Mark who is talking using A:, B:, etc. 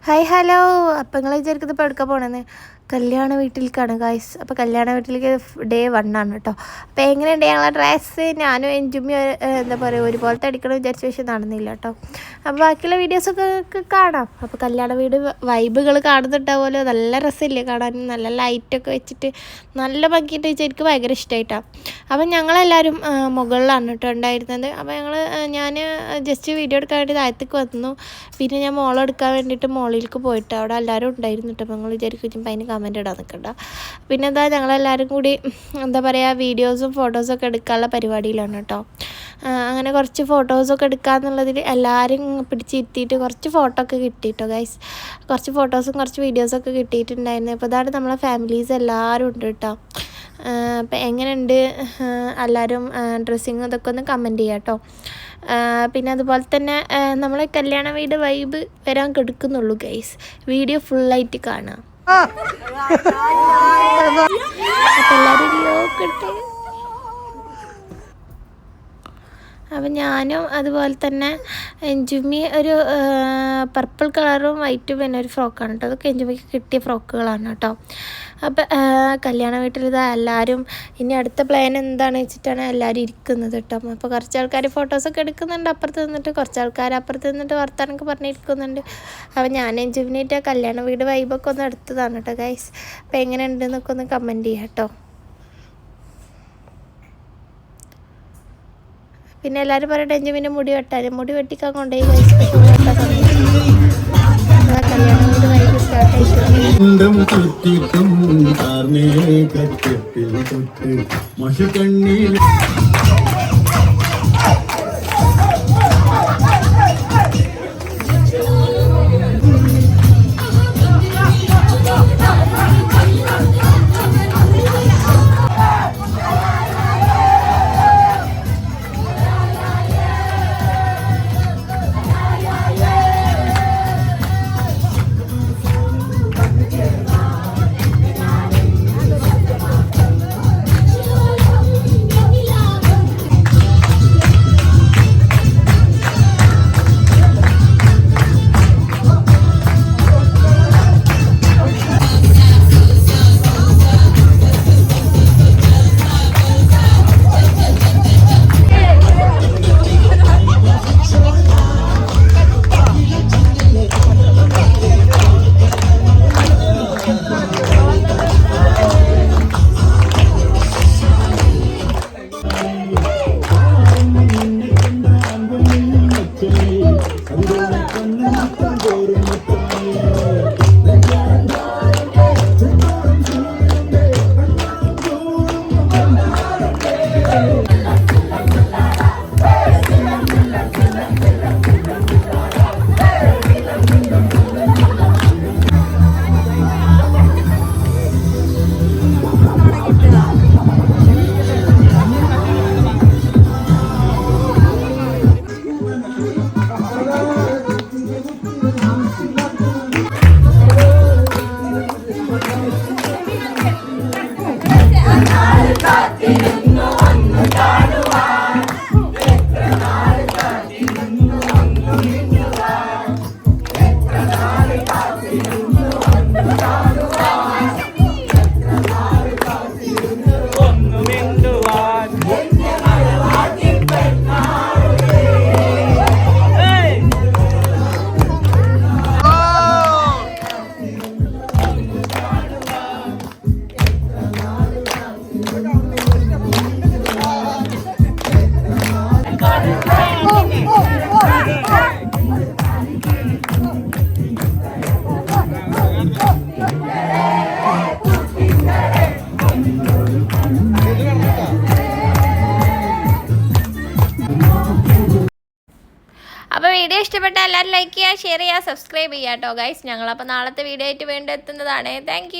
A: Hi hello. അപ്പം നിങ്ങൾ വിചാരിക്കുന്നത് ഇപ്പോൾ എടുക്കാൻ പോകണമെന്ന് കല്യാണ വീട്ടിലേക്കാണ് ഗായ്സ്. അപ്പോൾ കല്യാണ വീട്ടിലേക്ക് ഡേ 1 ആണ് കേട്ടോ. അപ്പോൾ എങ്ങനെയുണ്ട് ഞങ്ങളെ ഡ്രസ്സ്? ഞാനും എൻജുമ്മി എന്താ പറയുക ഒരുപോലത്തെ അടിക്കണം വിചാരിച്ച പക്ഷേ നടന്നില്ല കേട്ടോ. അപ്പോൾ ബാക്കിയുള്ള വീഡിയോസൊക്കെ കാണാം. അപ്പോൾ കല്യാണ വീട് വൈബുകൾ കാണുന്നുണ്ടാവുമല്ലോ, നല്ല രസമില്ലേ കാണാൻ, നല്ല ലൈറ്റൊക്കെ വെച്ചിട്ട് നല്ല ഭംഗിയിട്ട് വെച്ചാൽ എനിക്ക് ഭയങ്കര ഇഷ്ടമായിട്ടാണ്. അപ്പം ഞങ്ങളെല്ലാവരും മുകളിലാണ് കേട്ടോ ഉണ്ടായിരുന്നത്. അപ്പോൾ ഞാൻ ജസ്റ്റ് വീഡിയോ എടുക്കാൻ വേണ്ടി താഴത്തേക്ക് വന്നു. പിന്നെ ഞാൻ മോളെടുക്കാൻ വേണ്ടിയിട്ട് മോളിലേക്ക് പോയിട്ട് അവിടെ എല്ലാവരും ഉണ്ടായിരുന്നു കേട്ടോ. അപ്പോൾ നിങ്ങൾ വിചാരിക്കും അതിന് കമൻറ്റ് ഇടാൻ നിൽക്കണ്ട. പിന്നെ എന്താ ഞങ്ങളെല്ലാവരും കൂടി എന്താ പറയുക വീഡിയോസും ഫോട്ടോസൊക്കെ എടുക്കാനുള്ള പരിപാടിയിലാണ് കേട്ടോ. അങ്ങനെ കുറച്ച് ഫോട്ടോസൊക്കെ എടുക്കാമെന്നുള്ളതിൽ എല്ലാവരും പിടിച്ചിരുത്തിയിട്ട് കുറച്ച് ഫോട്ടോ ഒക്കെ കിട്ടിയിട്ടോ ഗൈസ്. കുറച്ച് ഫോട്ടോസും കുറച്ച് വീഡിയോസൊക്കെ കിട്ടിയിട്ടുണ്ടായിരുന്നു. അപ്പോൾ അതാണ് നമ്മളെ ഫാമിലീസ് എല്ലാവരും ഉണ്ട് കേട്ടോ. അപ്പം എങ്ങനെയുണ്ട് എല്ലാവരും ഡ്രസ്സിങ് ഇതൊക്കെ ഒന്ന് കമൻറ്റ് ചെയ്യാം കേട്ടോ. പിന്നെ അതുപോലെ തന്നെ നമ്മളെ കല്യാണ വീട് വൈബ് വരാൻ കെടുക്കുന്നുള്ളൂ ഗൈസ്. വീഡിയോ ഫുള്ളായിട്ട് കാണാം. അപ്പം എല്ലാവരും നോക്കട്ടെ. അപ്പം ഞാനും അതുപോലെ തന്നെ എൻജുമ്മി ഒരു പർപ്പിൾ കളറും വൈറ്റും പിന്നെ ഒരു ഫ്രോക്കാണ് കേട്ടോ. അതൊക്കെ എൻജുമ്മിക്ക് കിട്ടിയ ഫ്രോക്കുകളാണ് കേട്ടോ. അപ്പം കല്യാണ വീട്ടിൽ ഇതാ എല്ലാവരും ഇനി അടുത്ത പ്ലാൻ എന്താണെന്ന് വെച്ചിട്ടാണ് എല്ലാവരും ഇരിക്കുന്നത് കേട്ടോ. അപ്പോൾ കുറച്ച് ആൾക്കാർ ഫോട്ടോസൊക്കെ എടുക്കുന്നുണ്ട് അപ്പുറത്ത് നിന്നിട്ട്, കുറച്ച് ആൾക്കാർ അപ്പുറത്ത് നിന്നിട്ട് വർത്താനൊക്കെ പറഞ്ഞിരിക്കുന്നുണ്ട്. അപ്പം ഞാൻ എൻജുമ്മിനായിട്ട് കല്യാണ വീട് വൈബൊക്കെ ഒന്ന് എടുത്തതാണ് കേട്ടോ ഗൈസ്. അപ്പം എങ്ങനെയുണ്ടെന്നൊക്കെ ഒന്ന് കമൻറ്റ് ചെയ്യാം കേട്ടോ. പിന്നെ എല്ലാവരും പറയട്ടെ എൻജുമ്മിൻ്റെ മുടി വെട്ടാൻ, മുടി വെട്ടിക്കാൻ കൊണ്ടുപോയി ഗൈസ്. കല്യാണ വീട് വൈബ് സ്റ്റാർട്ട് ആയിട്ട് അപ്പോൾ വീഡിയോ ഇഷ്ടപ്പെട്ടാൽ എല്ലാവരും ലൈക്ക് ചെയ്യുക, ഷെയർ ചെയ്യുക, സബ്സ്ക്രൈബ് ചെയ്യുക കേട്ടോ ഗൈസ്. ഞങ്ങളപ്പോൾ നാളത്തെ വീഡിയോ ആയിട്ട് വീണ്ടും എത്തുന്നതാണ്. താങ്ക്